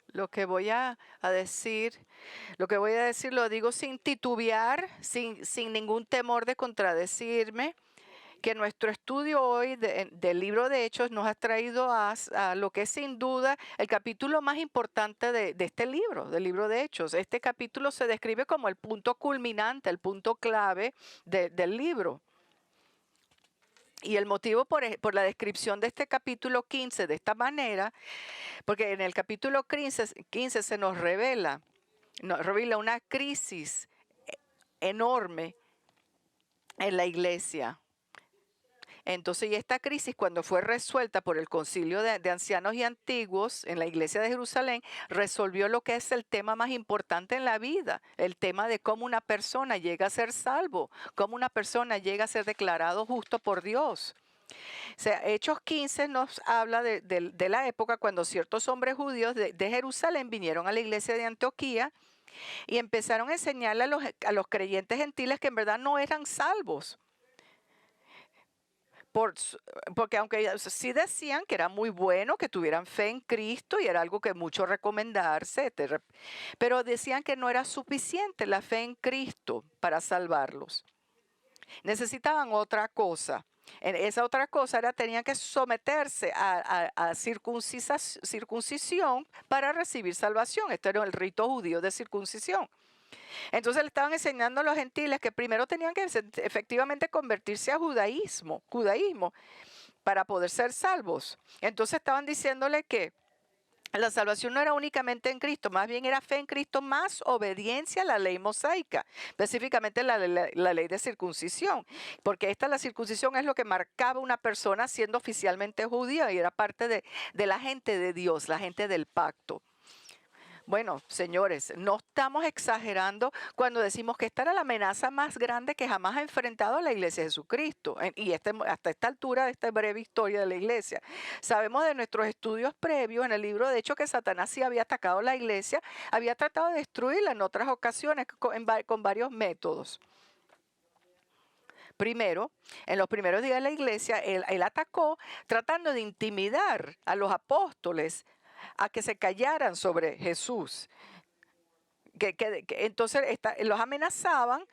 Lo que voy a decir, lo que voy a decir lo digo sin titubear, sin ningún temor de contradecirme, que nuestro estudio hoy del libro de Hechos nos ha traído a lo que es sin duda el capítulo más importante de este libro, del libro de Hechos. Este capítulo se describe como el punto culminante, el punto clave del libro. Y el motivo por la descripción de este capítulo 15 de esta manera, porque en el capítulo 15 se nos revela una crisis enorme en la iglesia. Entonces, y esta crisis, cuando fue resuelta por el concilio de ancianos y antiguos en la iglesia de Jerusalén, resolvió lo que es el tema más importante en la vida, el tema de cómo una persona llega a ser salvo, cómo una persona llega a ser declarado justo por Dios. O sea, Hechos 15 nos habla de la época cuando ciertos hombres judíos de Jerusalén vinieron a la iglesia de Antioquía y empezaron a enseñarle a los creyentes gentiles que en verdad no eran salvos. Porque aunque sí decían que era muy bueno que tuvieran fe en Cristo y era algo que mucho recomendarse, pero decían que no era suficiente la fe en Cristo para salvarlos. Necesitaban otra cosa. Esa otra cosa era tenían que someterse a circuncisión para recibir salvación. Este era el rito judío de circuncisión. Entonces le estaban enseñando a los gentiles que primero tenían que efectivamente convertirse a judaísmo para poder ser salvos. Entonces estaban diciéndole que la salvación no era únicamente en Cristo, más bien era fe en Cristo más obediencia a la ley mosaica, específicamente la ley de circuncisión, porque la circuncisión es lo que marcaba una persona siendo oficialmente judía y era parte de la gente de Dios, la gente del pacto. Bueno, señores, no estamos exagerando cuando decimos que esta era la amenaza más grande que jamás ha enfrentado la iglesia de Jesucristo. Y hasta esta altura de esta breve historia de la iglesia. Sabemos de nuestros estudios previos en el libro de Hechos que Satanás sí había atacado la iglesia, había tratado de destruirla en otras ocasiones con varios métodos. Primero, en los primeros días de la iglesia, él atacó tratando de intimidar a los apóstoles a que se callaran sobre Jesús. Entonces los amenazaban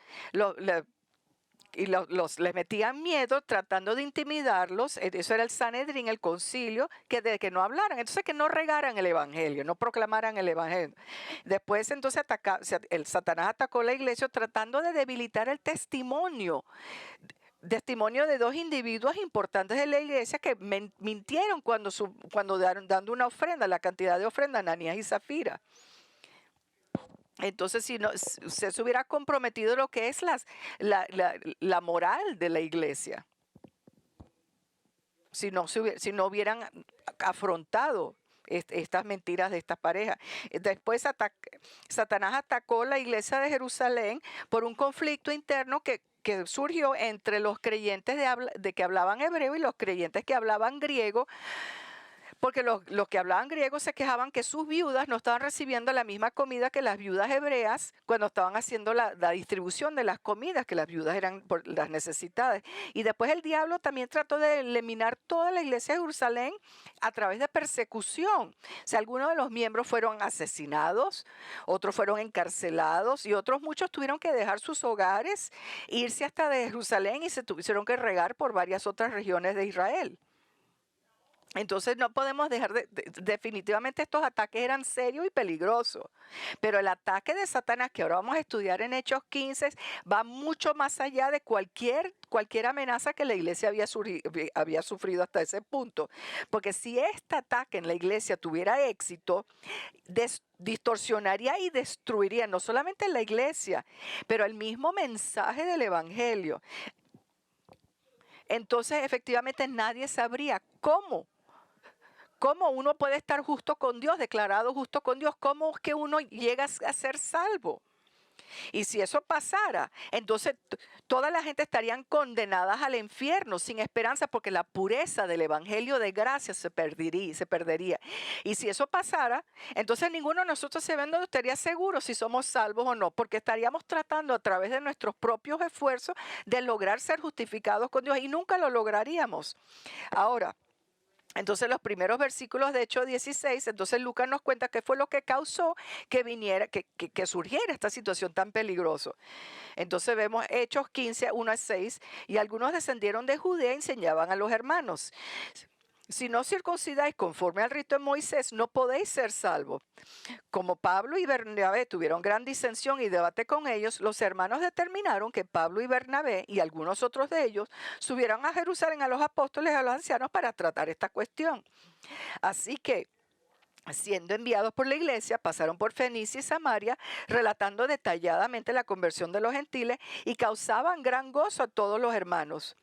y les metían miedo tratando de intimidarlos. Eso era el Sanedrín, el concilio, de que no hablaran. Entonces que no regaran el evangelio, no proclamaran el evangelio. Después entonces el Satanás atacó la iglesia tratando de debilitar el testimonio de dos individuos importantes de la iglesia que mintieron cuando dando una ofrenda, la cantidad de ofrenda, Ananías y Zafira. Entonces, si no, se hubiera comprometido lo que es la moral de la iglesia, si no hubieran afrontado estas mentiras de estas parejas. Después Satanás atacó la iglesia de Jerusalén por un conflicto interno que surgió entre los creyentes de que hablaban hebreo y los creyentes que hablaban griego, porque los que hablaban griego se quejaban que sus viudas no estaban recibiendo la misma comida que las viudas hebreas cuando estaban haciendo la distribución de las comidas, que las viudas eran por las necesitadas. Y después el diablo también trató de eliminar toda la iglesia de Jerusalén a través de persecución. O sea, algunos de los miembros fueron asesinados, otros fueron encarcelados y otros muchos tuvieron que dejar sus hogares, irse hasta de Jerusalén y se tuvieron que regar por varias otras regiones de Israel. Entonces no podemos definitivamente estos ataques eran serios y peligrosos, pero el ataque de Satanás que ahora vamos a estudiar en Hechos 15 va mucho más allá de cualquier amenaza que la iglesia había sufrido hasta ese punto, porque si este ataque en la iglesia tuviera éxito, distorsionaría y destruiría no solamente la iglesia, pero el mismo mensaje del evangelio. Entonces efectivamente nadie sabría cómo uno puede estar justo con Dios, declarado justo con Dios, cómo es que uno llega a ser salvo. Y si eso pasara, entonces toda la gente estarían condenadas al infierno sin esperanza porque la pureza del evangelio de gracia se perdería. Y si eso pasara, entonces ninguno de nosotros estaría seguro si somos salvos o no, porque estaríamos tratando a través de nuestros propios esfuerzos de lograr ser justificados con Dios y nunca lo lograríamos. Ahora, entonces los primeros versículos de Hechos 16, entonces Lucas nos cuenta qué fue lo que causó que viniera, que surgiera esta situación tan peligrosa. Entonces vemos Hechos 15, 1 a 6, y algunos descendieron de Judea y enseñaban a los hermanos: si no circuncidáis conforme al rito de Moisés, no podéis ser salvos. Como Pablo y Bernabé tuvieron gran disensión y debate con ellos, los hermanos determinaron que Pablo y Bernabé y algunos otros de ellos subieran a Jerusalén a los apóstoles y a los ancianos para tratar esta cuestión. Así que, siendo enviados por la iglesia, pasaron por Fenicia y Samaria, relatando detalladamente la conversión de los gentiles y causaban gran gozo a todos los hermanos.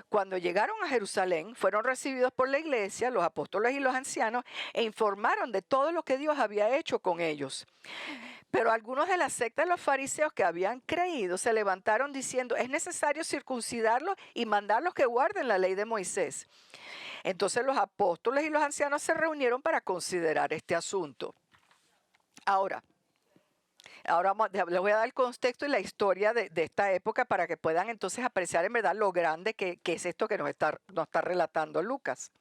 Cuando llegaron a Jerusalén, fueron recibidos por la iglesia, los apóstoles y los ancianos, e informaron de todo lo que Dios había hecho con ellos. Pero algunos de la secta de los fariseos que habían creído se levantaron diciendo: es necesario circuncidarlos y mandarlos que guarden la ley de Moisés. Entonces los apóstoles y los ancianos se reunieron para considerar este asunto. Ahora les voy a dar el contexto y la historia de esta época para que puedan entonces apreciar en verdad lo grande que es esto que nos está relatando Lucas.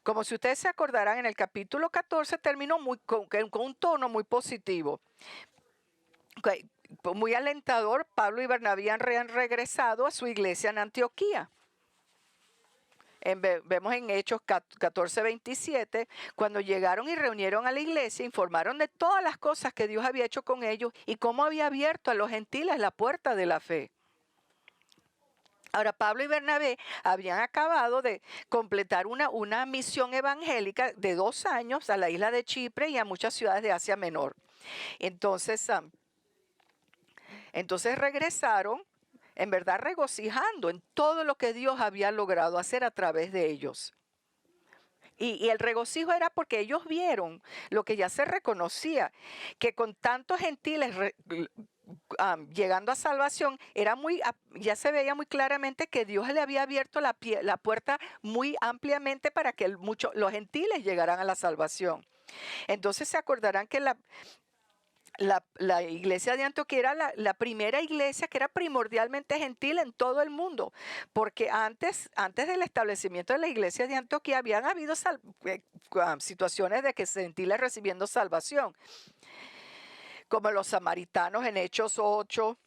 Como si ustedes se acordarán, en el capítulo 14 terminó con un tono muy positivo. Muy alentador. Pablo y Bernabé han regresado a su iglesia en Antioquía. Vemos en Hechos 14, 27, cuando llegaron y reunieron a la iglesia, informaron de todas las cosas que Dios había hecho con ellos y cómo había abierto a los gentiles la puerta de la fe. Ahora, Pablo y Bernabé habían acabado de completar una misión evangélica de 2 años a la isla de Chipre y a muchas ciudades de Asia Menor. Entonces regresaron, en verdad regocijando en todo lo que Dios había logrado hacer a través de ellos. Y el regocijo era porque ellos vieron lo que ya se reconocía, que con tantos gentiles llegando a salvación, ya se veía muy claramente que Dios le había abierto la puerta muy ampliamente para que los gentiles llegaran a la salvación. Entonces se acordarán que la iglesia de Antioquía era la primera iglesia que era primordialmente gentil en todo el mundo, porque antes del establecimiento de la iglesia de Antioquía habían habido situaciones de que gentiles recibiendo salvación, como los samaritanos en Hechos 8,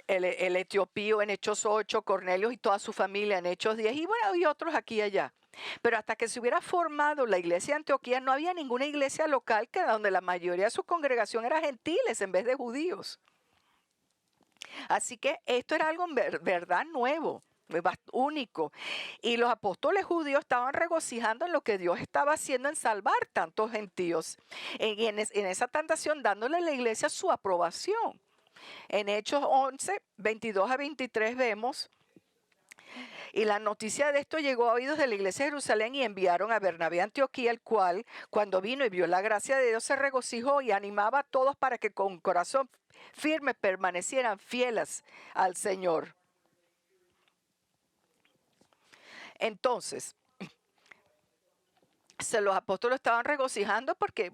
el etiopío en Hechos 8, Cornelio y toda su familia en Hechos 10, y otros aquí y allá. Pero hasta que se hubiera formado la iglesia de Antioquía, no había ninguna iglesia local donde la mayoría de su congregación era gentiles en vez de judíos. Así que esto era algo en verdad nuevo, único. Y los apóstoles judíos estaban regocijando en lo que Dios estaba haciendo en salvar tantos gentíos. En esa tentación, dándole a la iglesia su aprobación. En Hechos 11, 22 a 23 vemos: y la noticia de esto llegó a oídos de la iglesia de Jerusalén y enviaron a Bernabé a Antioquía, el cual, cuando vino y vio la gracia de Dios, se regocijó y animaba a todos para que con corazón firme permanecieran fieles al Señor. Entonces, los apóstoles estaban regocijando porque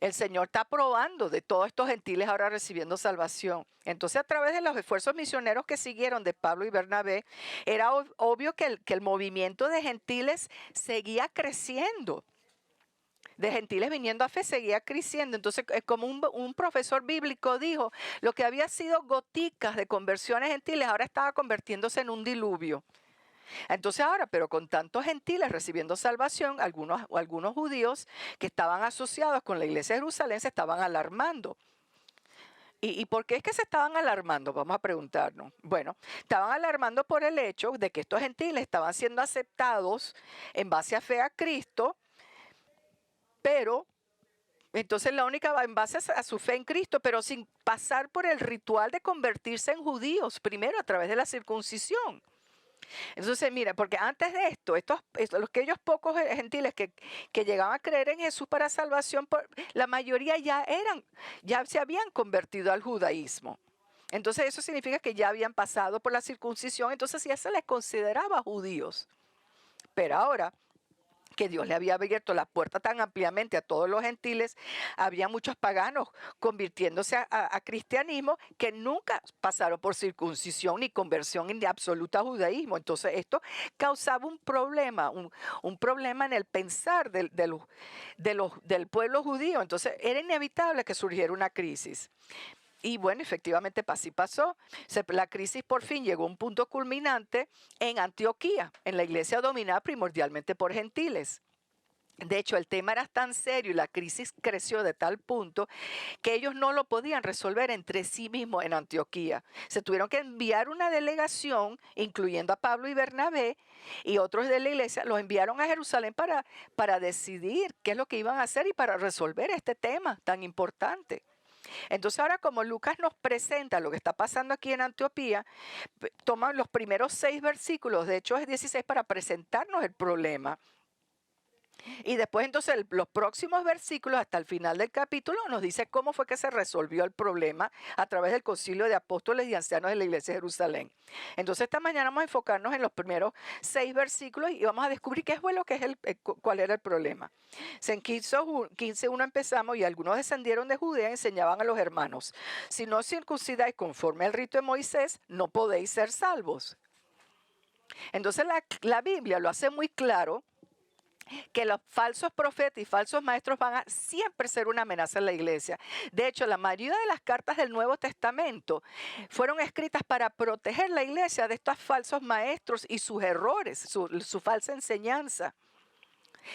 el Señor está probando de todos estos gentiles ahora recibiendo salvación. Entonces, a través de los esfuerzos misioneros que siguieron de Pablo y Bernabé, era obvio que el movimiento de gentiles seguía creciendo. De gentiles viniendo a fe seguía creciendo. Entonces, como un profesor bíblico dijo, lo que había sido goticas de conversiones gentiles ahora estaba convirtiéndose en un diluvio. Entonces ahora, pero con tantos gentiles recibiendo salvación, algunos judíos que estaban asociados con la iglesia de Jerusalén se estaban alarmando. ¿Y por qué es que se estaban alarmando? Vamos a preguntarnos. Bueno, estaban alarmando por el hecho de que estos gentiles estaban siendo aceptados en base a fe a Cristo, pero entonces en base a su fe en Cristo, pero sin pasar por el ritual de convertirse en judíos, primero a través de la circuncisión. Entonces, mira, porque antes de esto, aquellos pocos gentiles que llegaban a creer en Jesús para salvación, la mayoría ya se habían convertido al judaísmo. Entonces eso significa que ya habían pasado por la circuncisión, entonces ya se les consideraba judíos. Pero ahora que Dios le había abierto la puerta tan ampliamente a todos los gentiles, había muchos paganos convirtiéndose a cristianismo que nunca pasaron por circuncisión ni conversión en absoluta judaísmo. Entonces esto causaba un problema, un problema en el pensar del pueblo judío. Entonces era inevitable que surgiera una crisis. Y bueno, efectivamente así pasó. La crisis por fin llegó a un punto culminante en Antioquía, en la iglesia dominada primordialmente por gentiles. De hecho, el tema era tan serio y la crisis creció de tal punto que ellos no lo podían resolver entre sí mismos en Antioquía. Se tuvieron que enviar una delegación, incluyendo a Pablo y Bernabé y otros de la iglesia, los enviaron a Jerusalén para decidir qué es lo que iban a hacer y para resolver este tema tan importante. Entonces ahora como Lucas nos presenta lo que está pasando aquí en Antioquía, toma los primeros 6 versículos, de hecho es 16, para presentarnos el problema. Y después entonces los próximos versículos hasta el final del capítulo nos dice cómo fue que se resolvió el problema a través del concilio de apóstoles y ancianos de la iglesia de Jerusalén. Entonces esta mañana vamos a enfocarnos en los primeros 6 versículos y vamos a descubrir qué fue lo que es cuál era el problema. En 15:1 empezamos: y algunos descendieron de Judea y enseñaban a los hermanos: si no circuncidáis conforme al rito de Moisés, no podéis ser salvos. Entonces la Biblia lo hace muy claro que los falsos profetas y falsos maestros van a siempre ser una amenaza en la iglesia. De hecho, la mayoría de las cartas del Nuevo Testamento fueron escritas para proteger la iglesia de estos falsos maestros y sus errores, su falsa enseñanza.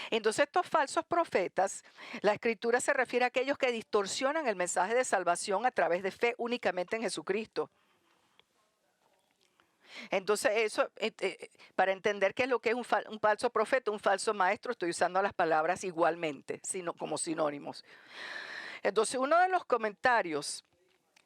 Entonces estos falsos profetas, la escritura se refiere a aquellos que distorsionan el mensaje de salvación a través de fe únicamente en Jesucristo. Entonces eso, para entender qué es lo que es un falso profeta, un falso maestro, estoy usando las palabras igualmente, como sinónimos. Entonces uno de los comentarios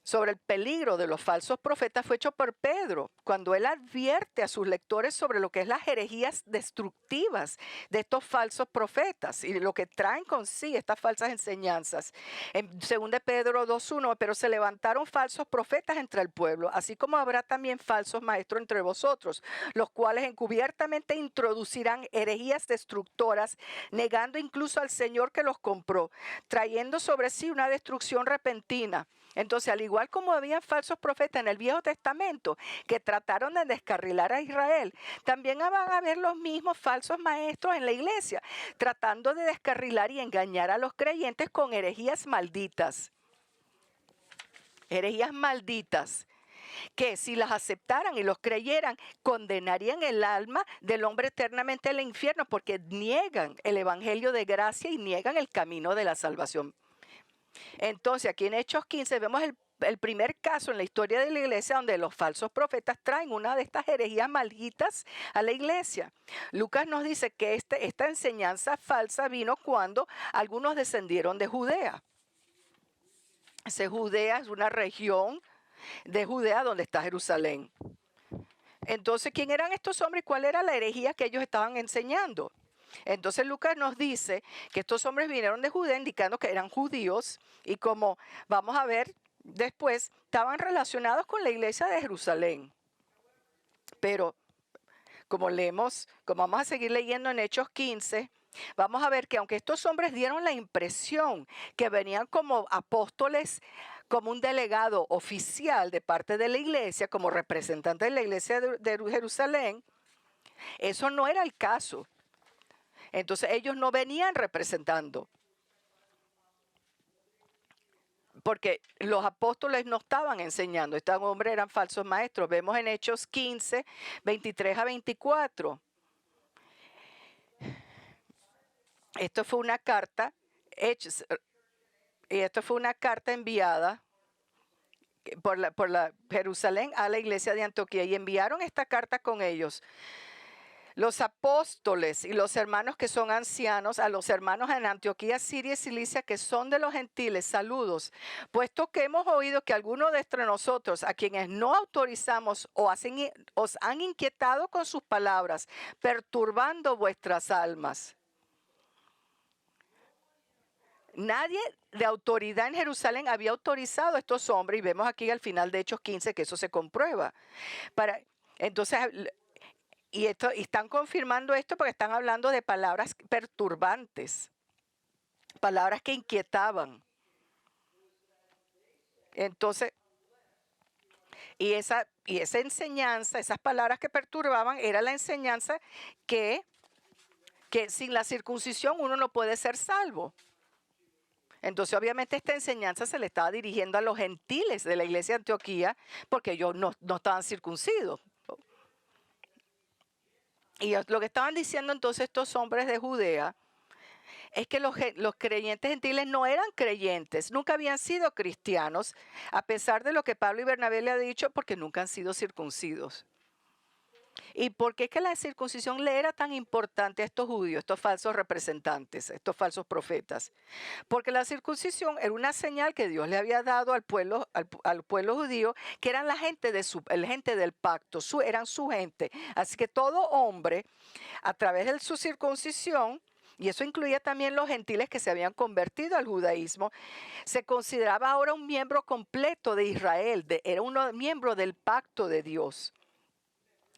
sobre el peligro de los falsos profetas fue hecho por Pedro, cuando él advierte a sus lectores sobre lo que es las herejías destructivas de estos falsos profetas y lo que traen con sí estas falsas enseñanzas. En 2 Pedro 2:1, pero se levantaron falsos profetas entre el pueblo, así como habrá también falsos maestros entre vosotros, los cuales encubiertamente introducirán herejías destructoras, negando incluso al Señor que los compró, trayendo sobre sí una destrucción repentina. Entonces, al igual como había falsos profetas en el Viejo Testamento que trataron de descarrilar a Israel, también van a haber los mismos falsos maestros en la iglesia, tratando de descarrilar y engañar a los creyentes con herejías malditas. Herejías malditas que si las aceptaran y los creyeran, condenarían el alma del hombre eternamente al infierno, porque niegan el evangelio de gracia y niegan el camino de la salvación. Entonces, aquí en Hechos 15 vemos el primer caso en la historia de la iglesia donde los falsos profetas traen una de estas herejías malditas a la iglesia. Lucas nos dice que esta enseñanza falsa vino cuando algunos descendieron de Judea. Judea es una región de Judea donde está Jerusalén. Entonces, ¿quién eran estos hombres y cuál era la herejía que ellos estaban enseñando? Entonces Lucas nos dice que estos hombres vinieron de Judea indicando que eran judíos y, como vamos a ver después, estaban relacionados con la iglesia de Jerusalén. Pero como vamos a seguir leyendo en Hechos 15, vamos a ver que aunque estos hombres dieron la impresión que venían como apóstoles, como un delegado oficial de parte de la iglesia, como representante de la iglesia de Jerusalén, eso no era el caso. Entonces ellos no venían representando, porque los apóstoles no estaban enseñando, estos hombres eran falsos maestros. Vemos en Hechos 15, 23 a 24. Esto fue una carta, enviada por la Jerusalén a la iglesia de Antioquía, y enviaron esta carta con ellos. los apóstoles y los hermanos que son ancianos, a los hermanos en Antioquía, Siria y Cilicia, que son de los gentiles, saludos. Puesto que hemos oído que algunos de entre nosotros, a quienes no autorizamos, os han inquietado con sus palabras, perturbando vuestras almas. Nadie de autoridad en Jerusalén había autorizado a estos hombres, y vemos aquí al final de Hechos 15 que eso se comprueba. Entonces, y están confirmando esto porque están hablando de palabras perturbantes, palabras que inquietaban. Entonces, y esa enseñanza, esas palabras que perturbaban, era la enseñanza que sin la circuncisión uno no puede ser salvo. Entonces, obviamente, esta enseñanza se le estaba dirigiendo a los gentiles de la iglesia de Antioquía porque ellos no estaban circuncidos. Y lo que estaban diciendo entonces estos hombres de Judea es que los creyentes gentiles no eran creyentes, nunca habían sido cristianos, a pesar de lo que Pablo y Bernabé le han dicho, porque nunca han sido circuncidos. ¿Y por qué es que la circuncisión le era tan importante a estos judíos, estos falsos representantes, estos falsos profetas? Porque la circuncisión era una señal que Dios le había dado al pueblo judío, que eran la gente, gente del pacto, eran su gente. Así que todo hombre, a través de su circuncisión, y eso incluía también los gentiles que se habían convertido al judaísmo, se consideraba ahora un miembro completo de Israel, era un miembro del pacto de Dios.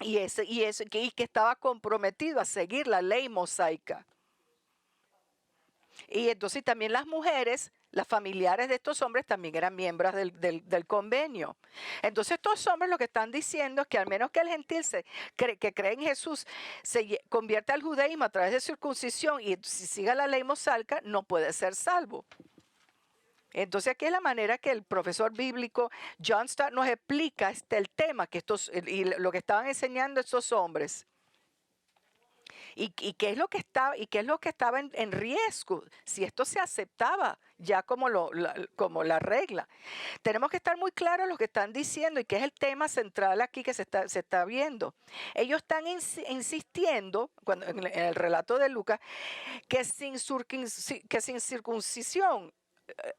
Y que estaba comprometido a seguir la ley mosaica. Y entonces también las mujeres, las familiares de estos hombres también eran miembros del convenio. Entonces estos hombres lo que están diciendo es que al menos que el gentil que cree en Jesús se convierta al judaísmo a través de circuncisión y si siga la ley mosaica, no puede ser salvo. Entonces aquí es la manera que el profesor bíblico John Stott nos explica el tema y lo que estaban enseñando estos hombres. Y qué es lo que estaba en riesgo si esto se aceptaba ya como la regla. Tenemos que estar muy claros lo que están diciendo y que es el tema central aquí que se está viendo. Ellos están insistiendo en el relato de Lucas que sin circuncisión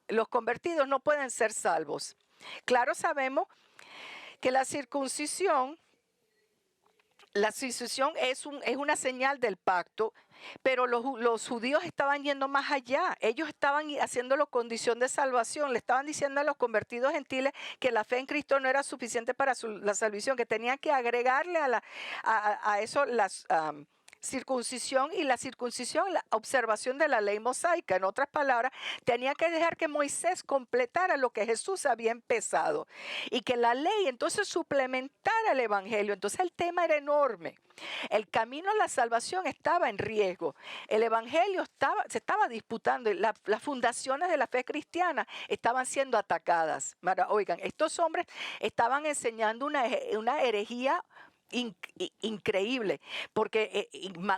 los convertidos no pueden ser salvos. Claro, sabemos que la circuncisión es una señal del pacto, pero los judíos estaban yendo más allá. Ellos estaban haciéndolo condición de salvación. Le estaban diciendo a los convertidos gentiles que la fe en Cristo no era suficiente para la salvación, que tenían que agregarle a eso las circuncisión y la observación de la ley mosaica. En otras palabras, tenía que dejar que Moisés completara lo que Jesús había empezado y que la ley entonces suplementara el evangelio. Entonces el tema era enorme. El camino a la salvación estaba en riesgo. El evangelio se estaba disputando y las fundaciones de la fe cristiana estaban siendo atacadas. Oigan, estos hombres estaban enseñando una herejía increíble, porque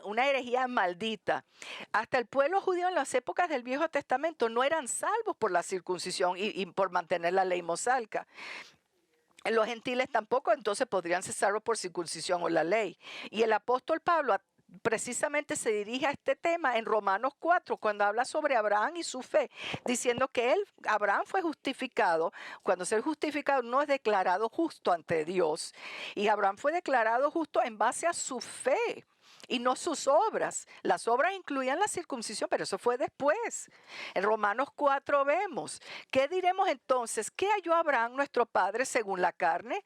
una herejía maldita. Hasta el pueblo judío en las épocas del Viejo Testamento no eran salvos por la circuncisión y por mantener la ley mosaica. Los gentiles tampoco entonces podrían ser salvos por circuncisión o la ley. Y el apóstol Pablo precisamente se dirige a este tema en Romanos 4, cuando habla sobre Abraham y su fe, diciendo que Abraham fue justificado. Cuando ser justificado no es declarado justo ante Dios. Y Abraham fue declarado justo en base a su fe y no sus obras. Las obras incluían la circuncisión, pero eso fue después. En Romanos 4 vemos, ¿qué diremos entonces? ¿Qué halló Abraham nuestro padre según la carne?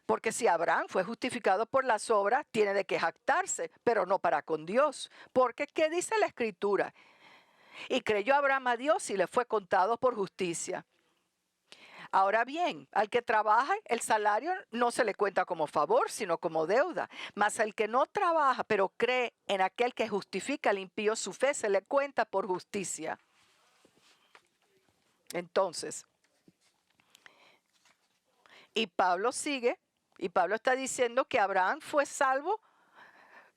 Porque si Abraham fue justificado por las obras, tiene de qué jactarse, pero no para con Dios. Porque ¿qué dice la Escritura? Y creyó Abraham a Dios y le fue contado por justicia. Ahora bien, al que trabaja, el salario no se le cuenta como favor, sino como deuda. Mas al que no trabaja, pero cree en aquel que justifica al impío, su fe se le cuenta por justicia. Entonces, y Pablo sigue, y Pablo está diciendo que Abraham fue salvo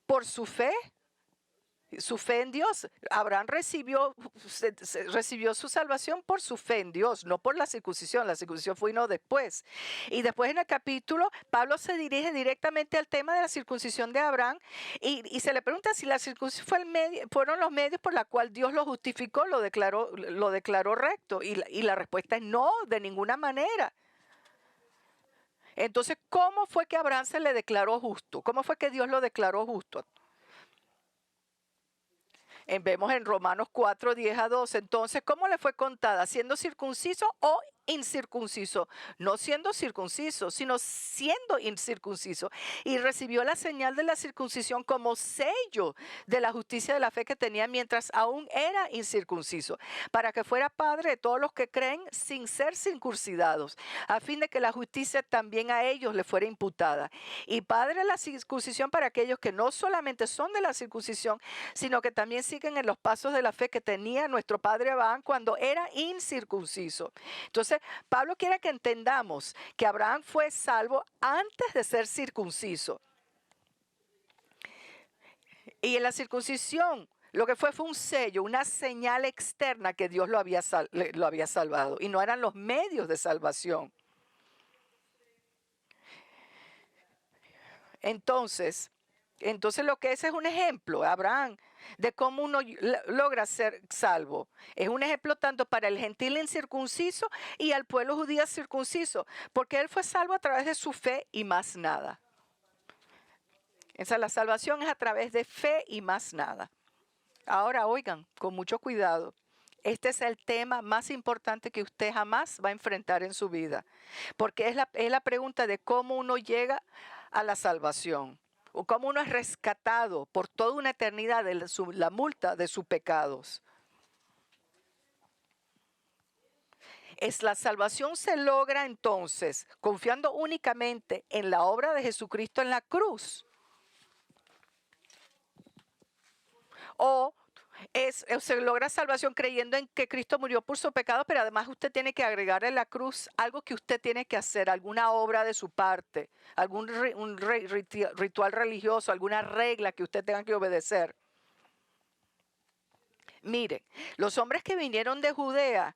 por su fe Su fe en Dios. Abraham recibió su salvación por su fe en Dios, no por la circuncisión. La circuncisión vino después. Y después en el capítulo, Pablo se dirige directamente al tema de la circuncisión de Abraham y se le pregunta si la circuncisión fueron los medios por los cuales Dios lo justificó, lo declaró recto. Y la respuesta es no, de ninguna manera. Entonces, ¿cómo fue que Abraham se le declaró justo? ¿Cómo fue que Dios lo declaró justo? Vemos en Romanos 4, 10 a 12. Entonces, ¿cómo le fue contada? ¿Siendo circunciso o incircunciso? No siendo circunciso, sino siendo incircunciso. Y recibió la señal de la circuncisión como sello de la justicia de la fe que tenía mientras aún era incircunciso, para que fuera padre de todos los que creen sin ser circuncidados, a fin de que la justicia también a ellos le fuera imputada. Y padre de la circuncisión para aquellos que no solamente son de la circuncisión, sino que también siguen en los pasos de la fe que tenía nuestro padre Abraham cuando era incircunciso. Entonces, Pablo quiere que entendamos que Abraham fue salvo antes de ser circunciso. Y en la circuncisión, lo que fue un sello, una señal externa que Dios lo había salvado. Y no eran los medios de salvación. Entonces lo que es un ejemplo, Abraham, de cómo uno logra ser salvo. Es un ejemplo tanto para el gentil incircunciso y al pueblo judío circunciso, porque él fue salvo a través de su fe y más nada. La salvación es a través de fe y más nada. Ahora, oigan, con mucho cuidado. Este es el tema más importante que usted jamás va a enfrentar en su vida, porque es la pregunta de cómo uno llega a la salvación. O cómo uno es rescatado por toda una eternidad de la multa de sus pecados. La salvación se logra entonces confiando únicamente en la obra de Jesucristo en la cruz. O se logra salvación creyendo en que Cristo murió por su pecado, pero además usted tiene que agregarle a la cruz algo que usted tiene que hacer, alguna obra de su parte, algún ritual religioso, alguna regla que usted tenga que obedecer. Mire, los hombres que vinieron de Judea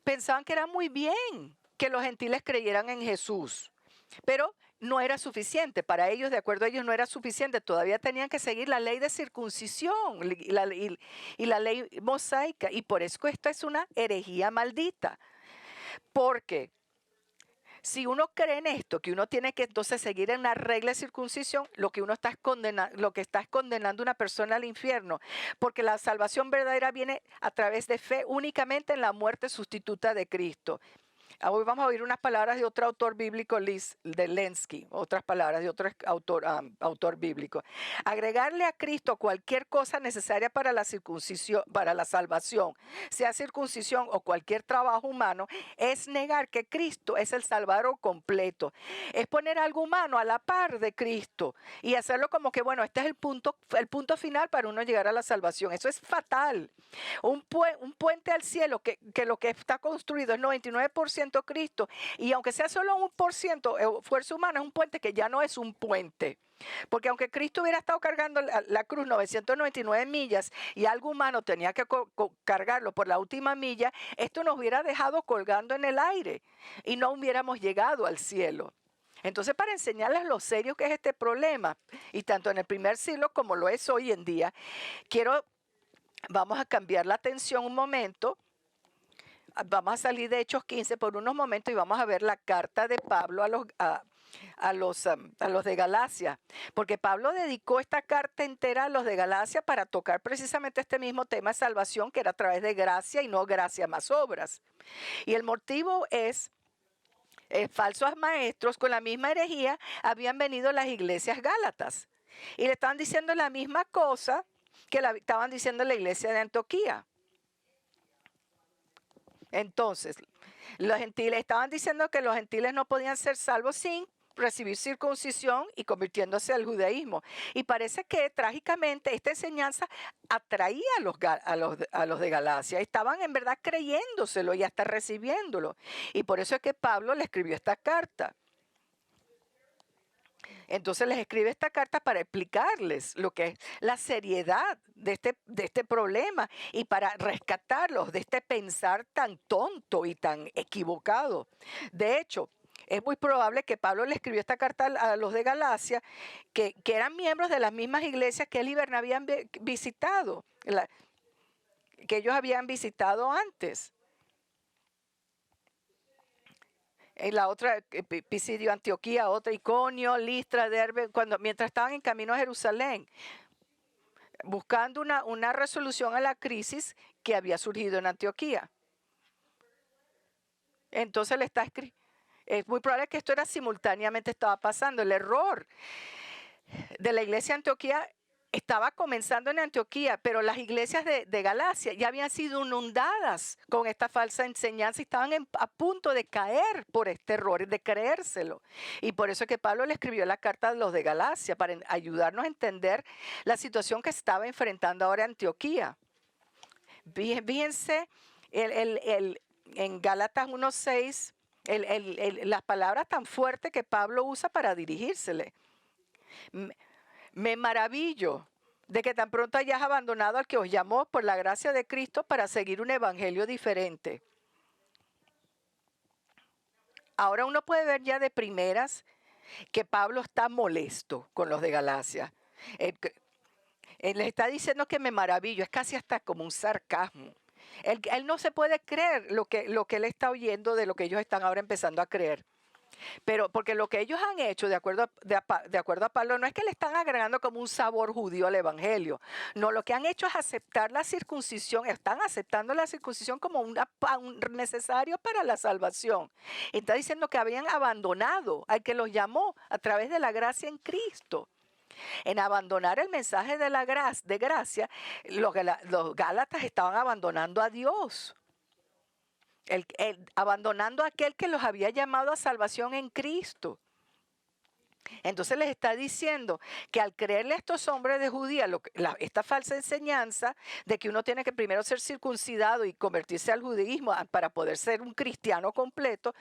pensaban que era muy bien que los gentiles creyeran en Jesús, pero no era suficiente. Para ellos, de acuerdo a ellos, no era suficiente. Todavía tenían que seguir la ley de circuncisión y la ley mosaica. Y por eso esta es una herejía maldita. Porque si uno cree en esto, que uno tiene que entonces seguir en una regla de circuncisión, lo que está es condenando a una persona al infierno. Porque la salvación verdadera viene a través de fe únicamente en la muerte sustituta de Cristo. Hoy vamos a oír unas palabras de otro autor bíblico, de Lenski, otras palabras de otro autor bíblico. Agregarle a Cristo cualquier cosa necesaria para la circuncisión, para la salvación, sea circuncisión o cualquier trabajo humano, es negar que Cristo es el Salvador completo. Es poner algo humano a la par de Cristo y hacerlo como que, bueno, este es el punto final para uno llegar a la salvación. Eso es fatal. Un puente al cielo que lo que está construido es 99% Cristo, y aunque sea solo 1% fuerza humana, es un puente que ya no es un puente. Porque aunque Cristo hubiera estado cargando la cruz 999 millas y algo humano tenía que cargarlo por la última milla, esto nos hubiera dejado colgando en el aire y no hubiéramos llegado al cielo. Entonces, para enseñarles lo serio que es este problema, y tanto en el primer siglo como lo es hoy en día, vamos a cambiar la atención un momento. Vamos a salir de Hechos 15 por unos momentos y vamos a ver la carta de Pablo a los de Galacia. Porque Pablo dedicó esta carta entera a los de Galacia para tocar precisamente este mismo tema de salvación, que era a través de gracia y no gracia más obras. Y el motivo es falsos maestros con la misma herejía habían venido a las iglesias gálatas. Y le estaban diciendo la misma cosa que estaban diciendo en la iglesia de Antioquía. Entonces, los gentiles estaban diciendo que los gentiles no podían ser salvos sin recibir circuncisión y convirtiéndose al judaísmo. Y parece que trágicamente esta enseñanza atraía a los de Galacia. Estaban en verdad creyéndoselo y hasta recibiéndolo. Y por eso es que Pablo le escribió esta carta. Entonces les escribe esta carta para explicarles lo que es la seriedad de este problema y para rescatarlos de este pensar tan tonto y tan equivocado. De hecho, es muy probable que Pablo le escribió esta carta a los de Galacia, que eran miembros de las mismas iglesias que él y Bernabé habían visitado, que ellos habían visitado antes. En la otra, Pisidio, Antioquía, otra, Iconio, Listra, Derbe, mientras estaban en camino a Jerusalén, buscando una resolución a la crisis que había surgido en Antioquía. Entonces le está escribiendo. Es muy probable que esto simultáneamente estaba pasando. El error de la iglesia de Antioquía estaba comenzando en Antioquía, pero las iglesias de Galacia ya habían sido inundadas con esta falsa enseñanza y estaban a punto de caer por este error, de creérselo. Y por eso es que Pablo le escribió la carta a los de Galacia, para ayudarnos a entender la situación que estaba enfrentando ahora Antioquía. Fíjense en Gálatas 1:6, las palabras tan fuertes que Pablo usa para dirigírsele. Me maravillo de que tan pronto hayas abandonado al que os llamó por la gracia de Cristo para seguir un evangelio diferente. Ahora uno puede ver ya de primeras que Pablo está molesto con los de Galacia. Él les está diciendo que me maravillo, es casi hasta como un sarcasmo. Él no se puede creer lo que él está oyendo de lo que ellos están ahora empezando a creer. Pero porque lo que ellos han hecho, de acuerdo a Pablo, no es que le están agregando como un sabor judío al evangelio. No, lo que han hecho es aceptar la circuncisión, están aceptando la circuncisión como un necesario para la salvación. Está diciendo que habían abandonado al que los llamó a través de la gracia en Cristo. En abandonar el mensaje de gracia, los gálatas estaban abandonando a Dios. Abandonando a aquel que los había llamado a salvación en Cristo. Entonces les está diciendo que al creerle a estos hombres de Judía esta falsa enseñanza de que uno tiene que primero ser circuncidado y convertirse al judaísmo para poder ser un cristiano completo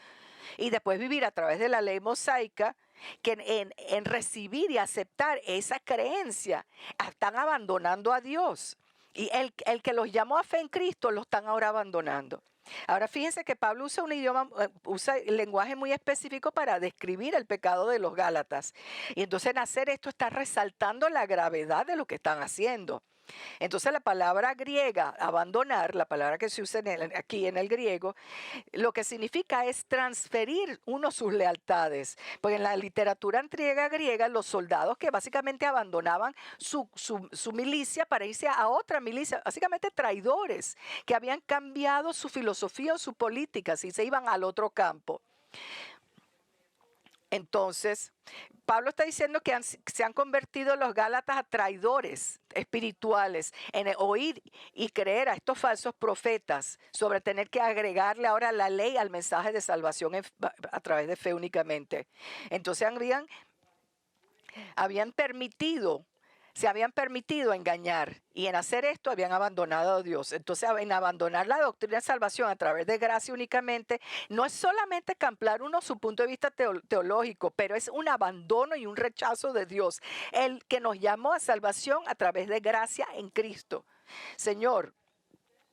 y después vivir a través de la ley mosaica, que en recibir y aceptar esa creencia están abandonando a Dios. Y el que los llamó a fe en Cristo lo están ahora abandonando. Ahora fíjense que Pablo usa el lenguaje muy específico para describir el pecado de los Gálatas. Y entonces en hacer esto está resaltando la gravedad de lo que están haciendo. Entonces la palabra griega, abandonar, la palabra que se usa aquí en el griego, lo que significa es transferir uno sus lealtades. Porque en la literatura antigua griega, los soldados que básicamente abandonaban su milicia para irse a otra milicia, básicamente traidores, que habían cambiado su filosofía o su política, si se iban al otro campo. Entonces, Pablo está diciendo que se han convertido los gálatas a traidores espirituales en oír y creer a estos falsos profetas sobre tener que agregarle ahora la ley al mensaje de salvación a través de fe únicamente. Entonces se habían permitido engañar y en hacer esto habían abandonado a Dios. Entonces, en abandonar la doctrina de salvación a través de gracia únicamente, no es solamente cambiar uno su punto de vista teológico, pero es un abandono y un rechazo de Dios, el que nos llamó a salvación a través de gracia en Cristo. Señor,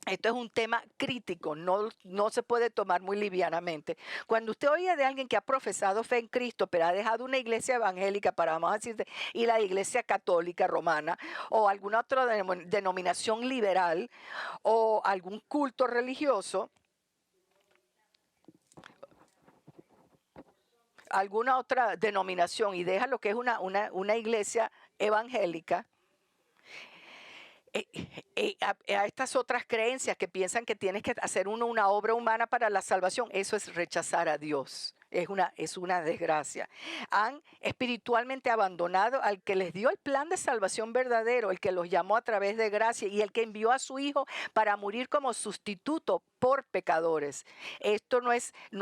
esto es un tema crítico, no se puede tomar muy livianamente. Cuando usted oye de alguien que ha profesado fe en Cristo, pero ha dejado una iglesia evangélica, vamos a decir, y la iglesia católica romana, o alguna otra denominación liberal, o algún culto religioso, alguna otra denominación, y deja lo que es una iglesia evangélica, a estas otras creencias que piensan que tienes que hacer una obra humana para la salvación, eso es rechazar a Dios. Es una desgracia. Han espiritualmente abandonado al que les dio el plan de salvación verdadero, el que los llamó a través de gracia y el que envió a su Hijo para morir como sustituto por pecadores. Esto no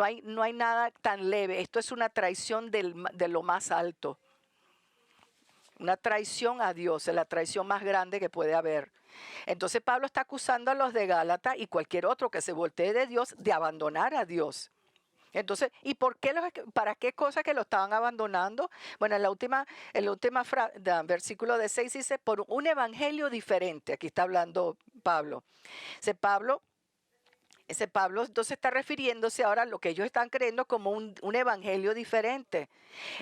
hay nada tan leve. Esto es una traición de lo más alto. Una traición a Dios, es la traición más grande que puede haber. Entonces Pablo está acusando a los de Gálatas y cualquier otro que se voltee de Dios de abandonar a Dios. Entonces, ¿y por qué para qué cosa que lo estaban abandonando? Bueno, en la última versículo de 6 dice, por un evangelio diferente. Aquí está hablando Pablo. Ese Pablo, ese Pablo entonces está refiriéndose ahora a lo que ellos están creyendo como un evangelio diferente.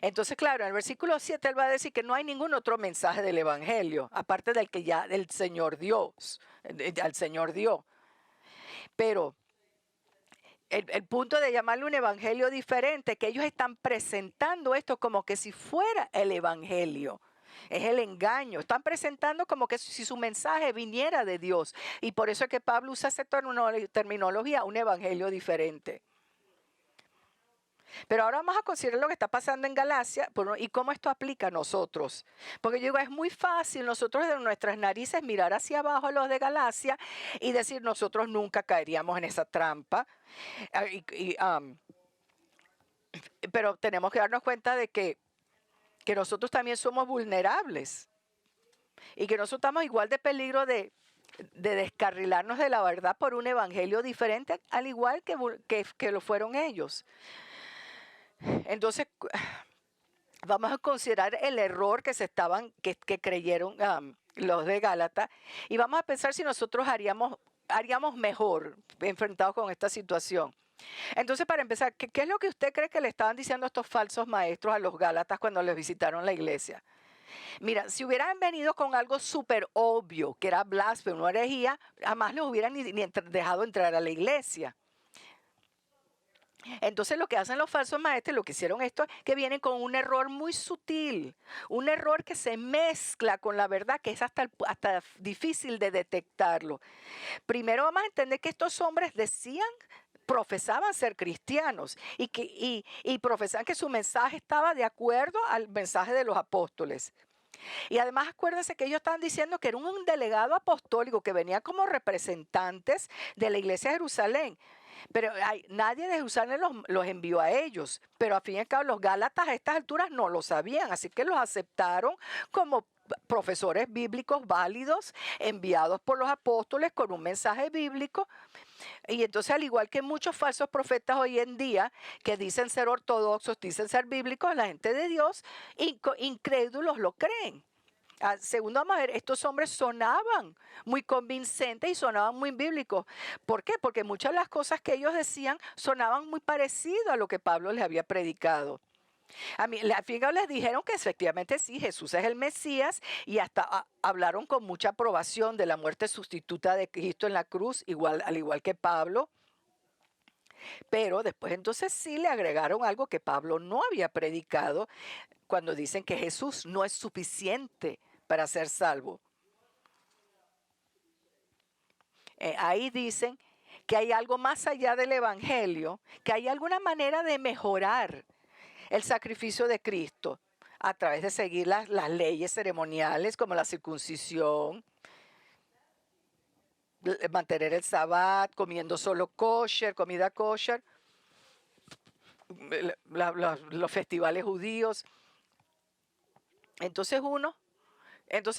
Entonces, claro, en el versículo 7 él va a decir que no hay ningún otro mensaje del evangelio, aparte del que ya el Señor Dios, al Señor dio. Pero el punto de llamarle un evangelio diferente, que ellos están presentando esto como que si fuera el evangelio. Es el engaño. Están presentando como que si su mensaje viniera de Dios. Y por eso es que Pablo usa esa terminología, un evangelio diferente. Pero ahora vamos a considerar lo que está pasando en Galacia y cómo esto aplica a nosotros. Porque yo digo, es muy fácil nosotros de nuestras narices mirar hacia abajo a los de Galacia y decir, nosotros nunca caeríamos en esa trampa. Pero tenemos que darnos cuenta de que nosotros también somos vulnerables y que nosotros estamos igual de peligro de descarrilarnos de la verdad por un evangelio diferente, al igual que lo fueron ellos. Entonces, vamos a considerar el error que creyeron los de Gálatas y vamos a pensar si nosotros haríamos mejor enfrentados con esta situación. Entonces, para empezar, ¿qué es lo que usted cree que le estaban diciendo estos falsos maestros a los Gálatas cuando les visitaron la iglesia? Mira, si hubieran venido con algo súper obvio, que era blasfemo, herejía, jamás los hubieran ni dejado entrar a la iglesia. Entonces lo que hacen los falsos maestros, lo que hicieron esto, es que vienen con un error muy sutil, un error que se mezcla con la verdad, que es hasta difícil de detectarlo. Primero vamos a entender que estos hombres profesaban ser cristianos y profesaban que su mensaje estaba de acuerdo al mensaje de los apóstoles. Y además acuérdense que ellos estaban diciendo que era un delegado apostólico que venía como representantes de la iglesia de Jerusalén. Pero nadie de Jerusalén los envió a ellos. Pero al fin y al cabo los Gálatas a estas alturas no lo sabían. Así que los aceptaron como profesores bíblicos válidos, enviados por los apóstoles con un mensaje bíblico. Y entonces, al igual que muchos falsos profetas hoy en día, que dicen ser ortodoxos, dicen ser bíblicos, la gente de Dios, incrédulos lo creen. Segundo, vamos a ver, estos hombres sonaban muy convincentes y sonaban muy bíblicos. ¿Por qué? Porque muchas de las cosas que ellos decían sonaban muy parecido a lo que Pablo les había predicado. Al final les dijeron que efectivamente sí, Jesús es el Mesías y hasta hablaron con mucha aprobación de la muerte sustituta de Cristo en la cruz, al igual que Pablo. Pero después entonces sí le agregaron algo que Pablo no había predicado cuando dicen que Jesús no es suficiente para ser salvo. Ahí dicen que hay algo más allá del evangelio, que hay alguna manera de mejorar el sacrificio de Cristo a través de seguir las leyes ceremoniales como la circuncisión, mantener el sabbat, comiendo solo kosher, comida kosher, los festivales judíos. Entonces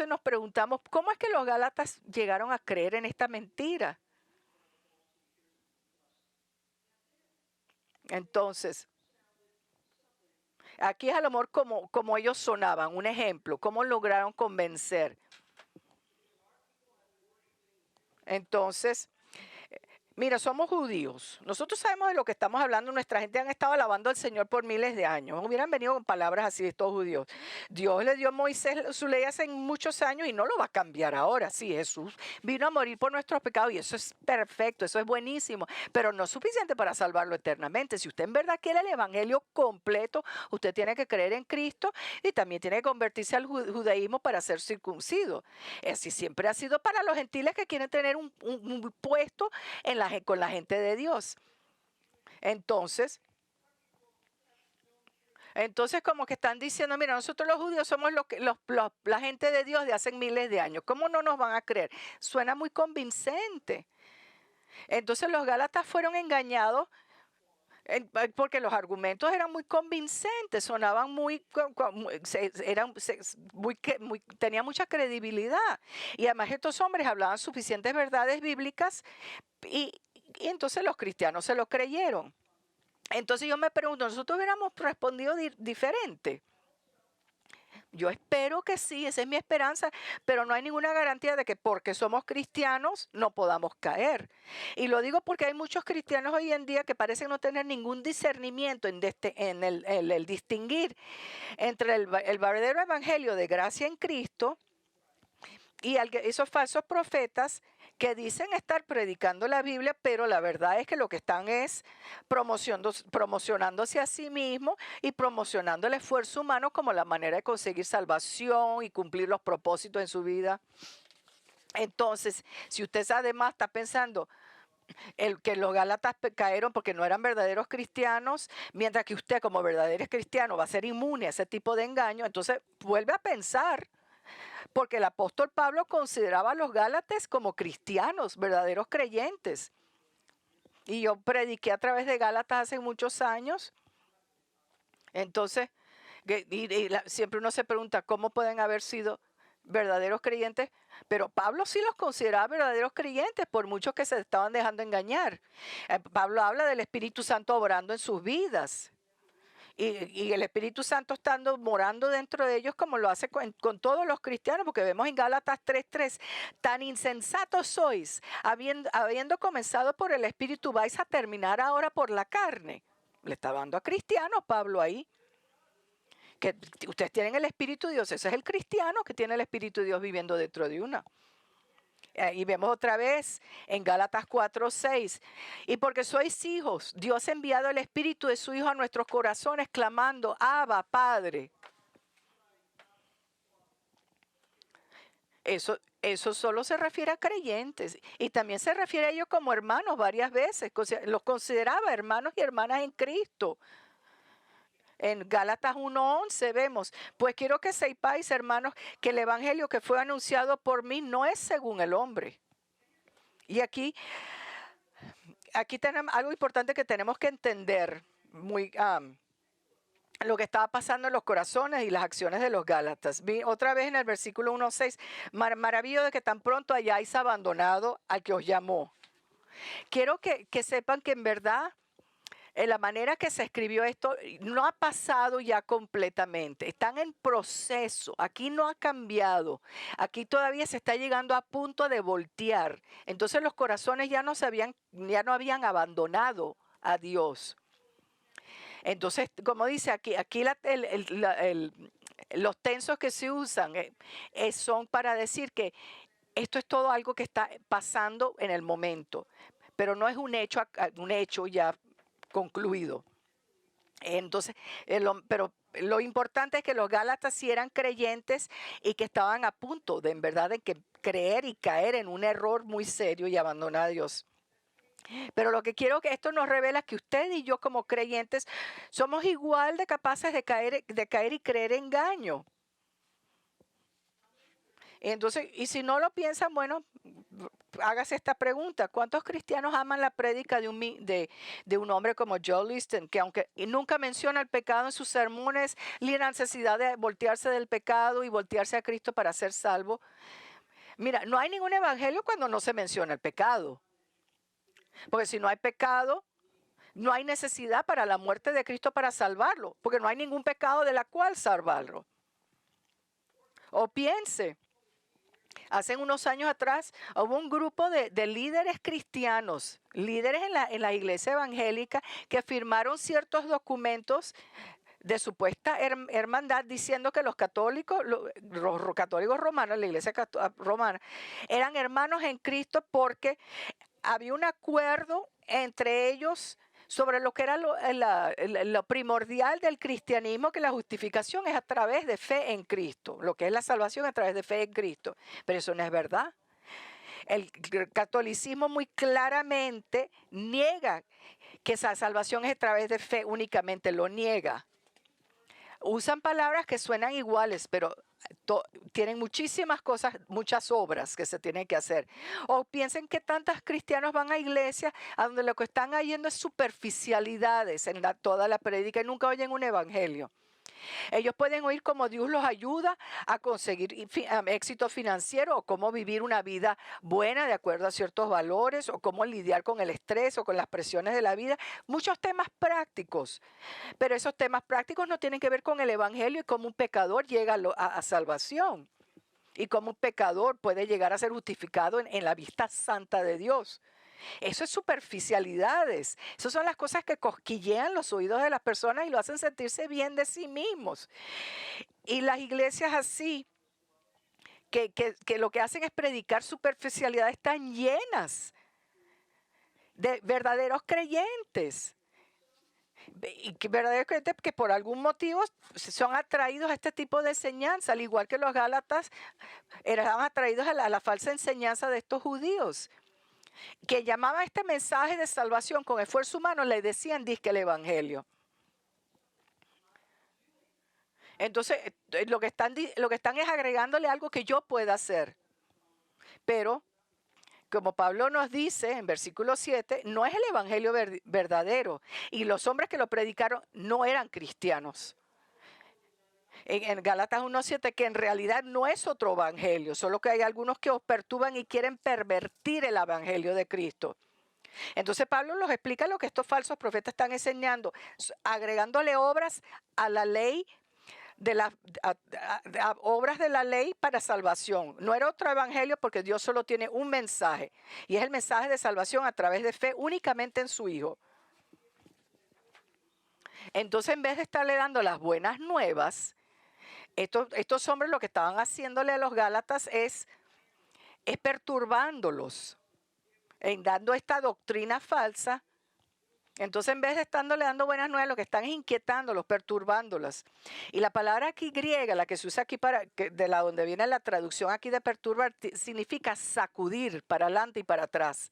nos preguntamos, ¿cómo es que los gálatas llegaron a creer en esta mentira? Entonces, aquí es a lo mejor como ellos sonaban, un ejemplo, cómo lograron convencer. Entonces, mira, somos judíos. Nosotros sabemos de lo que estamos hablando. Nuestra gente han estado alabando al Señor por miles de años. Hubieran venido con palabras así de estos judíos. Dios le dio a Moisés su ley hace muchos años y no lo va a cambiar ahora. Sí, Jesús vino a morir por nuestros pecados y eso es perfecto, eso es buenísimo, pero no es suficiente para salvarlo eternamente. Si usted en verdad quiere el evangelio completo, usted tiene que creer en Cristo y también tiene que convertirse al judaísmo para ser circuncido. Así siempre ha sido para los gentiles que quieren tener un puesto con la gente de Dios. Entonces como que están diciendo, mira, nosotros los judíos somos la gente de Dios de hace miles de años. ¿Cómo no nos van a creer? Suena muy convincente. Entonces los gálatas fueron engañados porque los argumentos eran muy convincentes, sonaban tenían mucha credibilidad. Y además estos hombres hablaban suficientes verdades bíblicas y entonces los cristianos se lo creyeron. Entonces yo me pregunto, ¿nosotros hubiéramos respondido diferente? Yo espero que sí, esa es mi esperanza, pero no hay ninguna garantía de que porque somos cristianos no podamos caer. Y lo digo porque hay muchos cristianos hoy en día que parecen no tener ningún discernimiento en el distinguir entre el verdadero evangelio de gracia en Cristo y esos falsos profetas que dicen estar predicando la Biblia, pero la verdad es que lo que están es promocionándose a sí mismos y promocionando el esfuerzo humano como la manera de conseguir salvación y cumplir los propósitos en su vida. Entonces, si usted además está pensando que los Gálatas cayeron porque no eran verdaderos cristianos, mientras que usted como verdadero cristiano va a ser inmune a ese tipo de engaño, entonces vuelve a pensar. Porque el apóstol Pablo consideraba a los Gálatas como cristianos, verdaderos creyentes. Y yo prediqué a través de Gálatas hace muchos años. Entonces, siempre uno se pregunta cómo pueden haber sido verdaderos creyentes, pero Pablo sí los consideraba verdaderos creyentes por muchos que se estaban dejando engañar. Pablo habla del Espíritu Santo obrando en sus vidas. Y el Espíritu Santo estando morando dentro de ellos como lo hace con todos los cristianos, porque vemos en Gálatas 3:3, tan insensatos sois, habiendo comenzado por el Espíritu, vais a terminar ahora por la carne. Le está hablando a cristianos Pablo ahí, que ustedes tienen el Espíritu de Dios, ese es el cristiano que tiene el Espíritu de Dios viviendo dentro de una. Y vemos otra vez en Gálatas 4:6. Y porque sois hijos, Dios ha enviado el Espíritu de su Hijo a nuestros corazones, clamando, Abba, Padre. Eso solo se refiere a creyentes. Y también se refiere a ellos como hermanos varias veces. Los consideraba hermanos y hermanas en Cristo. En Gálatas 1:11 vemos, pues quiero que sepáis, hermanos, que el evangelio que fue anunciado por mí no es según el hombre. Y aquí tenemos algo importante que tenemos que entender lo que estaba pasando en los corazones y las acciones de los Gálatas. Vi otra vez en el versículo 1:6, maravillo de que tan pronto hayáis abandonado al que os llamó. Quiero que sepan que en verdad en la manera que se escribió esto no ha pasado ya completamente, están en proceso, aquí no ha cambiado, aquí todavía se está llegando a punto de voltear. Entonces los corazones ya no habían abandonado a Dios. Entonces, como dice aquí los tensos que se usan son para decir que esto es todo algo que está pasando en el momento, pero no es un hecho ya concluido. Entonces, pero lo importante es que los Gálatas sí eran creyentes y que estaban a punto de, en verdad, de creer y caer en un error muy serio y abandonar a Dios. Pero lo que quiero que esto nos revela es que usted y yo como creyentes somos igual de capaces de caer y creer engaño. Entonces, y si no lo piensan, bueno, hágase esta pregunta: ¿cuántos cristianos aman la prédica de un hombre como Joel Osteen, que aunque nunca menciona el pecado en sus sermones, ni la necesidad de voltearse del pecado y voltearse a Cristo para ser salvo? Mira, no hay ningún evangelio cuando no se menciona el pecado. Porque si no hay pecado, no hay necesidad para la muerte de Cristo para salvarlo, porque no hay ningún pecado de la cual salvarlo. O piense, hace unos años atrás hubo un grupo de líderes cristianos, líderes en la iglesia evangélica, que firmaron ciertos documentos de supuesta hermandad diciendo que los católicos romanos, la iglesia romana, eran hermanos en Cristo porque había un acuerdo entre ellos sobre lo que era lo primordial del cristianismo, que la justificación es a través de fe en Cristo, lo que es la salvación a través de fe en Cristo. Pero eso no es verdad. El catolicismo muy claramente niega que esa salvación es a través de fe, únicamente lo niega. Usan palabras que suenan iguales, pero tienen muchísimas cosas, muchas obras que se tienen que hacer. O piensen que tantos cristianos van a iglesias a donde lo que están yendo es superficialidades en toda la prédica y nunca oyen un evangelio. Ellos pueden oír cómo Dios los ayuda a conseguir éxito financiero o cómo vivir una vida buena de acuerdo a ciertos valores o cómo lidiar con el estrés o con las presiones de la vida. Muchos temas prácticos, pero esos temas prácticos no tienen que ver con el evangelio y cómo un pecador llega a salvación y cómo un pecador puede llegar a ser justificado en la vista santa de Dios. Eso es superficialidades. Esas son las cosas que cosquillean los oídos de las personas y lo hacen sentirse bien de sí mismos. Y las iglesias así, que lo que hacen es predicar superficialidades, están llenas de verdaderos creyentes. Y que verdaderos creyentes que por algún motivo son atraídos a este tipo de enseñanza, al igual que los gálatas eran atraídos a la falsa enseñanza de estos judíos, que llamaban este mensaje de salvación con esfuerzo humano, le decían disque el evangelio. Entonces, lo que están es agregándole algo que yo pueda hacer. Pero, como Pablo nos dice en versículo 7, no es el evangelio verdadero. Y los hombres que lo predicaron no eran cristianos. En Gálatas 1:7, que en realidad no es otro evangelio, solo que hay algunos que os perturban y quieren pervertir el evangelio de Cristo. Entonces Pablo los explica lo que estos falsos profetas están enseñando, agregándole obras a la ley, a obras de la ley para salvación. No era otro evangelio porque Dios solo tiene un mensaje y es el mensaje de salvación a través de fe únicamente en su Hijo. Entonces, en vez de estarle dando las buenas nuevas, estos hombres lo que estaban haciéndole a los Gálatas es perturbándolos, en dando esta doctrina falsa. Entonces, en vez de estándole dando buenas nuevas, lo que están es inquietándolos, perturbándolas. Y la palabra aquí griega, la que se usa aquí de la donde viene la traducción aquí de perturbar, significa sacudir para adelante y para atrás.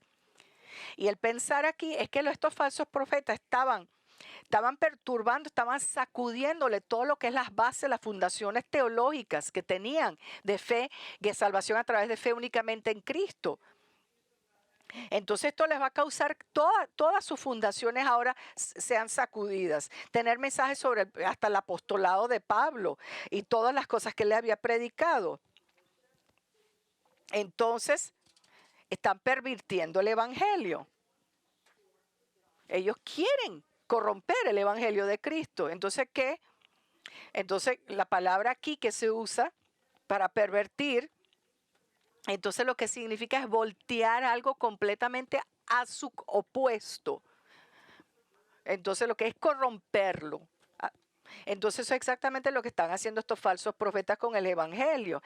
Y el pensar aquí es que estos falsos profetas estaban perturbando, estaban sacudiéndole todo lo que es las bases, las fundaciones teológicas que tenían de fe, de salvación a través de fe únicamente en Cristo. Entonces esto les va a causar todas sus fundaciones ahora sean sacudidas. Tener mensajes sobre hasta el apostolado de Pablo y todas las cosas que él le había predicado. Entonces están pervirtiendo el evangelio. Ellos quieren corromper el evangelio de Cristo. Entonces, ¿qué? Entonces, la palabra aquí que se usa para pervertir, entonces lo que significa es voltear algo completamente a su opuesto. Entonces, lo que es corromperlo. Entonces, eso es exactamente lo que están haciendo estos falsos profetas con el evangelio.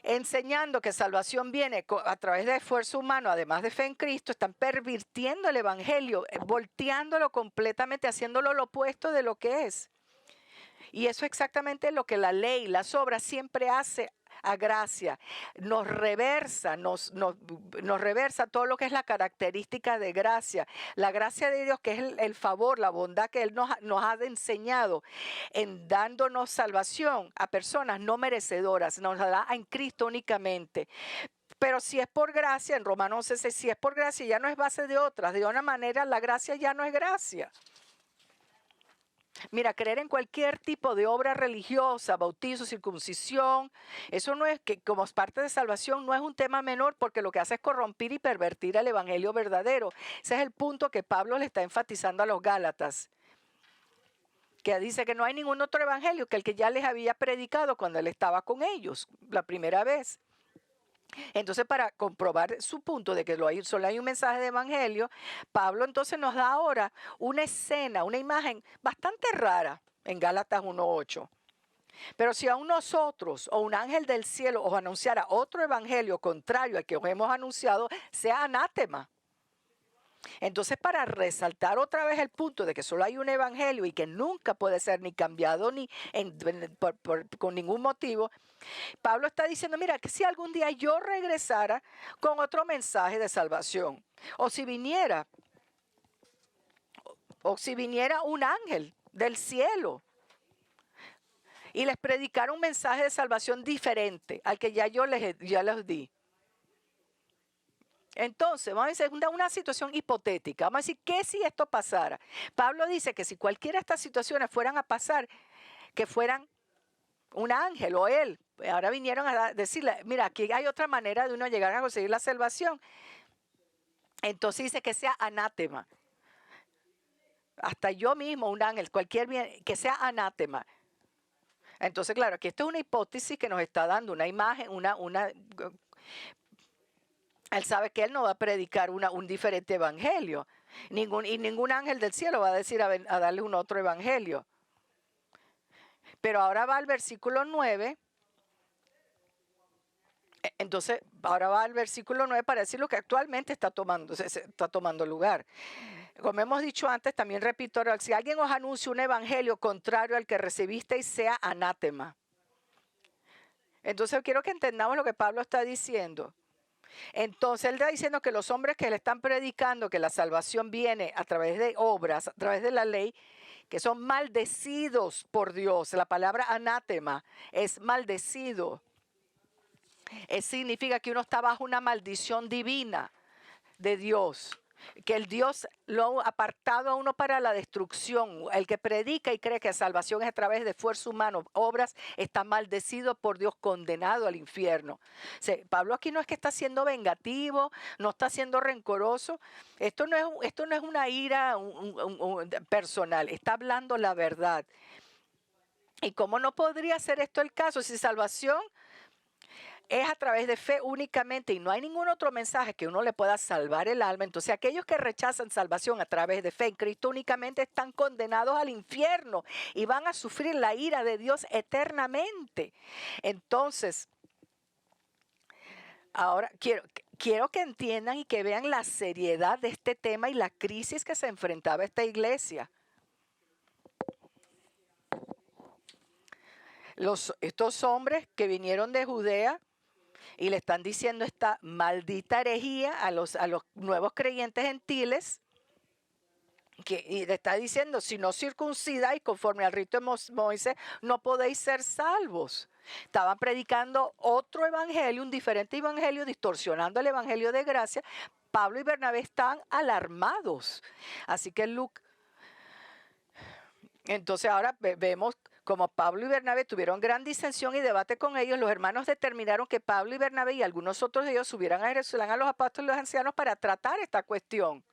Enseñando que salvación viene a través de esfuerzo humano, además de fe en Cristo, están pervirtiendo el evangelio, volteándolo completamente, haciéndolo lo opuesto de lo que es. Y eso es exactamente lo que la ley, las obras siempre hace a gracia. Nos reversa todo lo que es la característica de gracia. La gracia de Dios, que es el favor, la bondad que Él nos ha enseñado en dándonos salvación a personas no merecedoras. Nos la da en Cristo únicamente. Pero si es por gracia, en Romanos 11:6, si es por gracia, ya no es base de otras. De una manera, la gracia ya no es gracia. Mira, creer en cualquier tipo de obra religiosa, bautizo, circuncisión, eso no es que como parte de salvación no es un tema menor porque lo que hace es corromper y pervertir el evangelio verdadero. Ese es el punto que Pablo le está enfatizando a los Gálatas, que dice que no hay ningún otro evangelio que el que ya les había predicado cuando él estaba con ellos la primera vez. Entonces, para comprobar su punto de que solo hay un mensaje de evangelio, Pablo entonces nos da ahora una escena, una imagen bastante rara en Gálatas 1:8. Pero si aún nosotros o un ángel del cielo os anunciara otro evangelio contrario al que os hemos anunciado, sea anátema. Entonces, para resaltar otra vez el punto de que solo hay un evangelio y que nunca puede ser ni cambiado ni con ningún motivo, Pablo está diciendo, mira, que si algún día yo regresara con otro mensaje de salvación, o si viniera un ángel del cielo y les predicara un mensaje de salvación diferente al que ya les di. Entonces, vamos a decir una situación hipotética. Vamos a decir, ¿qué si esto pasara? Pablo dice que si cualquiera de estas situaciones fueran a pasar, que fueran un ángel o él. Ahora vinieron a decirle, mira, aquí hay otra manera de uno llegar a conseguir la salvación. Entonces dice que sea anátema. Hasta yo mismo, un ángel, cualquier bien, que sea anátema. Entonces, claro, aquí esto es una hipótesis que nos está dando una imagen, él sabe que él no va a predicar un diferente evangelio. Ningún ángel del cielo va a decir a darle un otro evangelio. Pero ahora va al versículo 9. Entonces, ahora va al versículo 9 para decir lo que actualmente está tomando lugar. Como hemos dicho antes, también repito, si alguien os anuncia un evangelio contrario al que recibisteis, sea anátema. Entonces, quiero que entendamos lo que Pablo está diciendo. Entonces, él está diciendo que los hombres que le están predicando que la salvación viene a través de obras, a través de la ley, que son maldecidos por Dios. La palabra anátema es maldecido. Significa que uno está bajo una maldición divina de Dios, que el Dios lo ha apartado a uno para la destrucción. El que predica y cree que salvación es a través de esfuerzo humano, obras, está maldecido por Dios, condenado al infierno. O sea, Pablo aquí no es que está siendo vengativo, no está siendo rencoroso. Esto no es una ira personal, está hablando la verdad. ¿Y cómo no podría ser esto el caso si salvación es a través de fe únicamente y no hay ningún otro mensaje que uno le pueda salvar el alma? Entonces aquellos que rechazan salvación a través de fe en Cristo únicamente están condenados al infierno y van a sufrir la ira de Dios eternamente. Entonces, ahora quiero que entiendan y que vean la seriedad de este tema y la crisis que se enfrentaba esta iglesia. Estos hombres que vinieron de Judea y le están diciendo esta maldita herejía a los nuevos creyentes gentiles, y le está diciendo, si no circuncidáis conforme al rito de Moisés, no podéis ser salvos. Estaban predicando otro evangelio, un diferente evangelio, distorsionando el evangelio de gracia. Pablo y Bernabé están alarmados. Así que entonces ahora vemos como Pablo y Bernabé tuvieron gran disensión y debate con ellos. Los hermanos determinaron que Pablo y Bernabé y algunos otros de ellos subieran a Jerusalén a los apóstoles y los ancianos para tratar esta cuestión.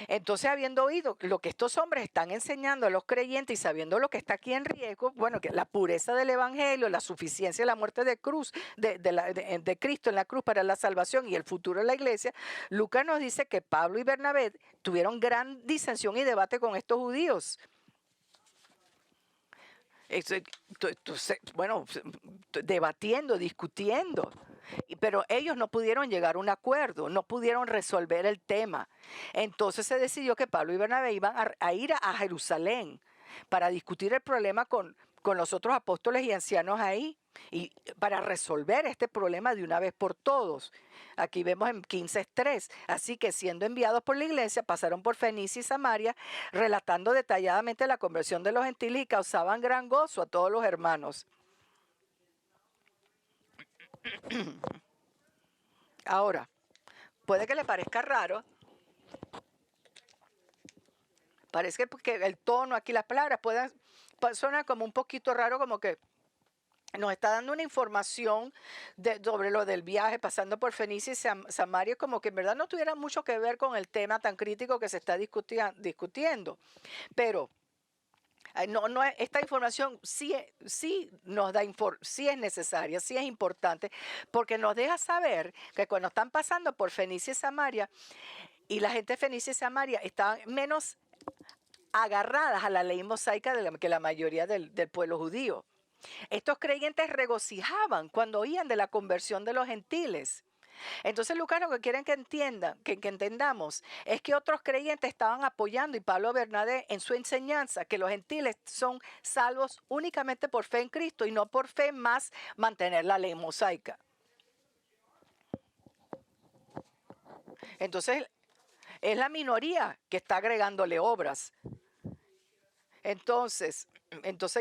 Entonces, habiendo oído lo que estos hombres están enseñando a los creyentes y sabiendo lo que está aquí en riesgo, bueno, que la pureza del evangelio, la suficiencia de la muerte de cruz, de Cristo en la cruz para la salvación y el futuro de la iglesia, Lucas nos dice que Pablo y Bernabé tuvieron gran disensión y debate con estos judíos. Bueno, debatiendo, discutiendo, pero ellos no pudieron llegar a un acuerdo, no pudieron resolver el tema. Entonces se decidió que Pablo y Bernabé iban a ir a Jerusalén para discutir el problema con los otros apóstoles y ancianos ahí, y para resolver este problema de una vez por todos. Aquí vemos en 15:3. Así que siendo enviados por la iglesia, pasaron por Fenicia y Samaria, relatando detalladamente la conversión de los gentiles y causaban gran gozo a todos los hermanos. Ahora, puede que le parezca raro. Parece que el tono aquí, las palabras pueden sonar como un poquito raro, como que nos está dando una información sobre lo del viaje pasando por Fenicia y Samaria, como que en verdad no tuviera mucho que ver con el tema tan crítico que se está discutiendo. Pero esta información sí nos da sí es necesaria, sí es importante, porque nos deja saber que cuando están pasando por Fenicia y Samaria, y la gente de Fenicia y Samaria estaban menos agarradas a la ley mosaica que la mayoría del pueblo judío. Estos creyentes regocijaban cuando oían de la conversión de los gentiles. Entonces Lucas lo que quieren que entiendan, que entendamos, es que otros creyentes estaban apoyando, y Pablo Bernabé en su enseñanza, que los gentiles son salvos únicamente por fe en Cristo y no por fe más mantener la ley mosaica. Entonces es la minoría que está agregándole obras. Entonces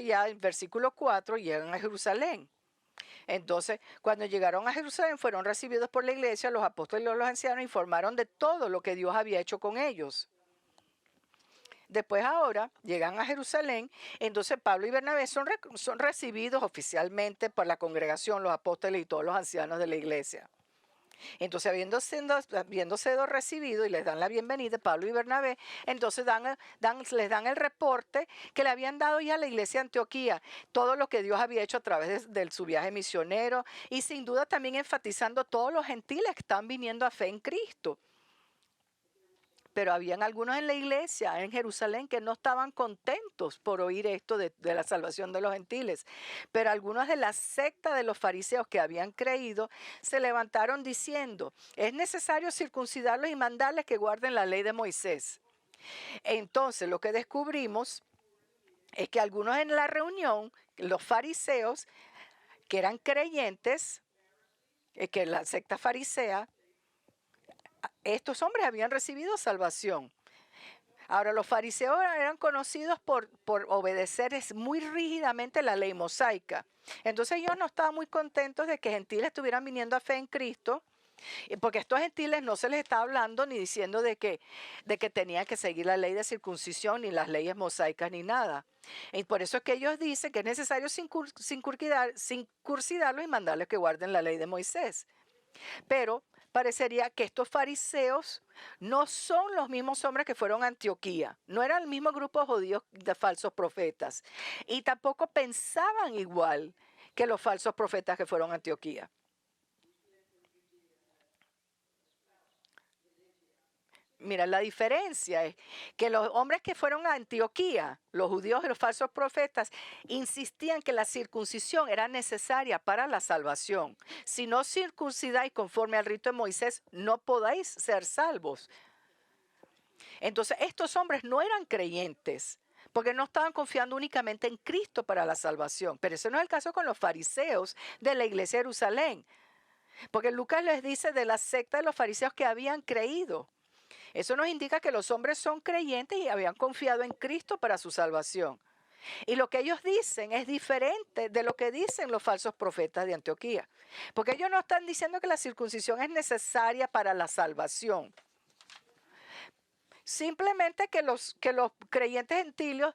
ya en versículo 4 llegan a Jerusalén. Entonces, cuando llegaron a Jerusalén, fueron recibidos por la iglesia. Los apóstoles y los ancianos informaron de todo lo que Dios había hecho con ellos. Después ahora llegan a Jerusalén, entonces Pablo y Bernabé son recibidos oficialmente por la congregación, los apóstoles y todos los ancianos de la iglesia. Entonces, habiendo sido recibidos y les dan la bienvenida, Pablo y Bernabé, entonces les dan el reporte que le habían dado ya a la iglesia de Antioquía, todo lo que Dios había hecho a través de su viaje misionero y sin duda también enfatizando todos los gentiles que están viniendo a fe en Cristo. Pero habían algunos en la iglesia en Jerusalén que no estaban contentos por oír esto de la salvación de los gentiles. Pero algunos de la secta de los fariseos que habían creído se levantaron diciendo, es necesario circuncidarlos y mandarles que guarden la ley de Moisés. Entonces lo que descubrimos es que algunos en la reunión, los fariseos, que eran creyentes, que la secta farisea, estos hombres habían recibido salvación. Ahora, los fariseos eran conocidos por obedecer muy rígidamente la ley mosaica. Entonces ellos no estaban muy contentos de que gentiles estuvieran viniendo a fe en Cristo, porque a estos gentiles no se les estaba hablando ni diciendo de que tenían que seguir la ley de circuncisión, ni las leyes mosaicas, ni nada. Y por eso es que ellos dicen que es necesario circuncidarlos y mandarles que guarden la ley de Moisés. Pero parecería que estos fariseos no son los mismos hombres que fueron a Antioquía. No era el mismo grupo de judíos de falsos profetas. Y tampoco pensaban igual que los falsos profetas que fueron a Antioquía. Mira, la diferencia es que los hombres que fueron a Antioquía, los judíos y los falsos profetas, insistían que la circuncisión era necesaria para la salvación. Si no circuncidáis conforme al rito de Moisés, no podáis ser salvos. Entonces, estos hombres no eran creyentes, porque no estaban confiando únicamente en Cristo para la salvación. Pero ese no es el caso con los fariseos de la iglesia de Jerusalén. Porque Lucas les dice de la secta de los fariseos que habían creído. Eso nos indica que los hombres son creyentes y habían confiado en Cristo para su salvación. Y lo que ellos dicen es diferente de lo que dicen los falsos profetas de Antioquía. Porque ellos no están diciendo que la circuncisión es necesaria para la salvación. Simplemente que los creyentes gentiles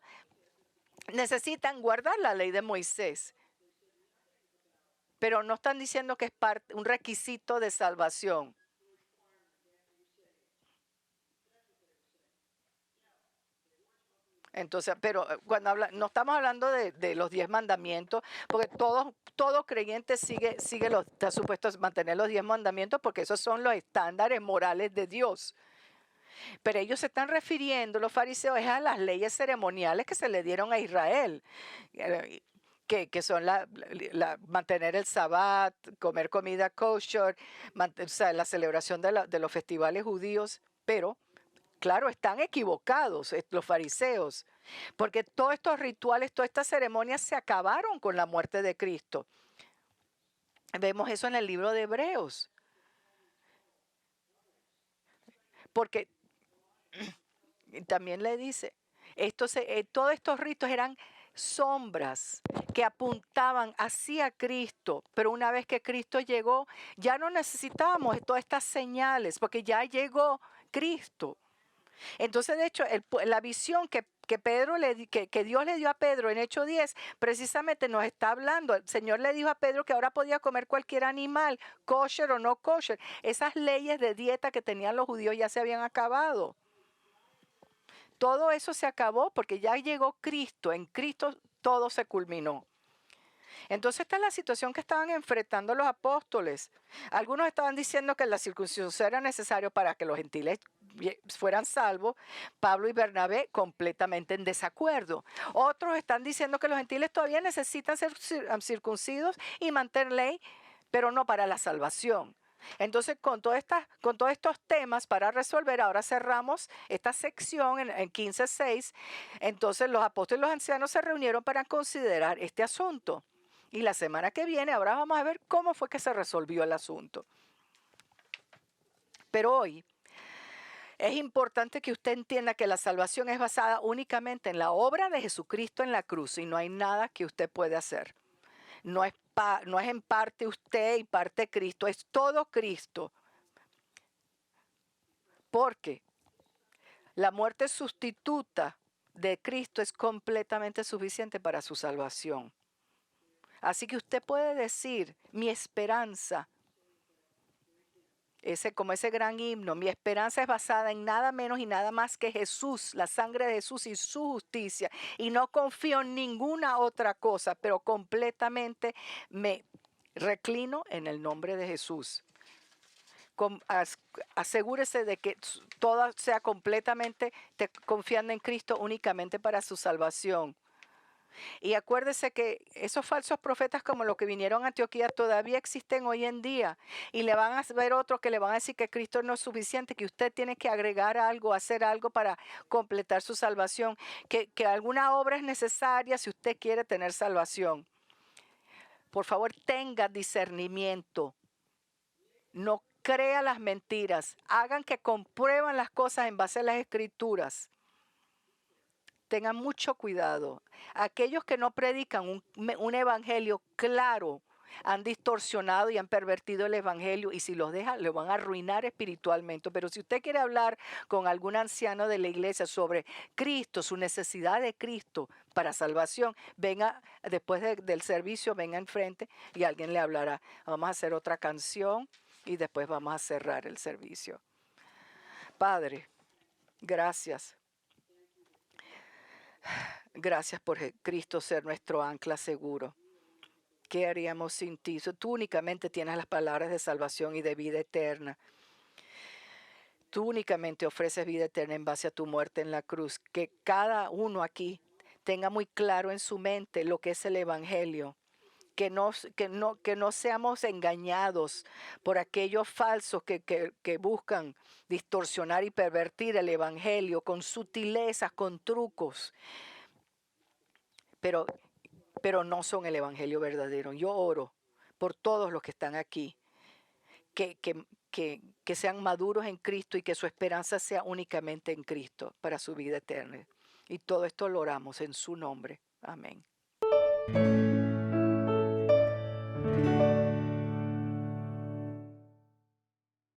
necesitan guardar la ley de Moisés. Pero no están diciendo que es un requisito de salvación. Entonces, pero cuando no estamos hablando de los 10 mandamientos, porque todo creyente está supuesto a mantener los 10 mandamientos porque esos son los estándares morales de Dios. Pero ellos se están refiriendo, los fariseos, a las leyes ceremoniales que se le dieron a Israel, que son mantener el sabbat, comer comida kosher, o sea, la celebración de los festivales judíos, pero claro, están equivocados los fariseos, porque todos estos rituales, todas estas ceremonias se acabaron con la muerte de Cristo. Vemos eso en el libro de Hebreos. Porque también le dice, todos estos ritos eran sombras que apuntaban hacia Cristo, pero una vez que Cristo llegó, ya no necesitábamos todas estas señales, porque ya llegó Cristo. Entonces, de hecho, la visión que Dios le dio a Pedro en Hechos 10, precisamente nos está hablando. El Señor le dijo a Pedro que ahora podía comer cualquier animal, kosher o no kosher. Esas leyes de dieta que tenían los judíos ya se habían acabado. Todo eso se acabó porque ya llegó Cristo. En Cristo todo se culminó. Entonces esta es la situación que estaban enfrentando los apóstoles. Algunos estaban diciendo que la circuncisión era necesaria para que los gentiles fueran salvos. Pablo y Bernabé completamente en desacuerdo. Otros están diciendo que los gentiles todavía necesitan ser circuncidos y mantener ley, pero no para la salvación. Entonces, con todos estos temas para resolver, ahora cerramos esta sección en 15:6. Entonces, los apóstoles y los ancianos se reunieron para considerar este asunto. Y la semana que viene, ahora vamos a ver cómo fue que se resolvió el asunto. Pero hoy es importante que usted entienda que la salvación es basada únicamente en la obra de Jesucristo en la cruz y no hay nada que usted pueda hacer. No es en parte usted y parte Cristo, es todo Cristo. Porque la muerte sustituta de Cristo es completamente suficiente para su salvación. Así que usted puede decir, mi esperanza, como ese gran himno, mi esperanza es basada en nada menos y nada más que Jesús, la sangre de Jesús y su justicia. Y no confío en ninguna otra cosa, pero completamente me reclino en el nombre de Jesús. Asegúrese de que todo sea completamente confiando en Cristo únicamente para su salvación. Y acuérdese que esos falsos profetas como los que vinieron a Antioquía todavía existen hoy en día. Y le van a ver otros que le van a decir que Cristo no es suficiente, que usted tiene que agregar algo, hacer algo para completar su salvación, que alguna obra es necesaria si usted quiere tener salvación. Por favor, tenga discernimiento. No crea las mentiras. Hagan que comprueban las cosas en base a las Escrituras. Tengan mucho cuidado. Aquellos que no predican un evangelio claro han distorsionado y han pervertido el evangelio, y si los dejan, lo van a arruinar espiritualmente. Pero si usted quiere hablar con algún anciano de la iglesia sobre Cristo, su necesidad de Cristo para salvación, venga después del servicio, venga enfrente y alguien le hablará. Vamos a hacer otra canción y después vamos a cerrar el servicio. Padre, gracias. Gracias por Cristo ser nuestro ancla seguro. ¿Qué haríamos sin ti? Tú únicamente tienes las palabras de salvación y de vida eterna. Tú únicamente ofreces vida eterna en base a tu muerte en la cruz. Que cada uno aquí tenga muy claro en su mente lo que es el evangelio. Que no seamos engañados por aquellos falsos que buscan distorsionar y pervertir el evangelio con sutilezas, con trucos. Pero no son el evangelio verdadero. Yo oro por todos los que están aquí, que sean maduros en Cristo y que su esperanza sea únicamente en Cristo para su vida eterna. Y todo esto lo oramos en su nombre. Amén.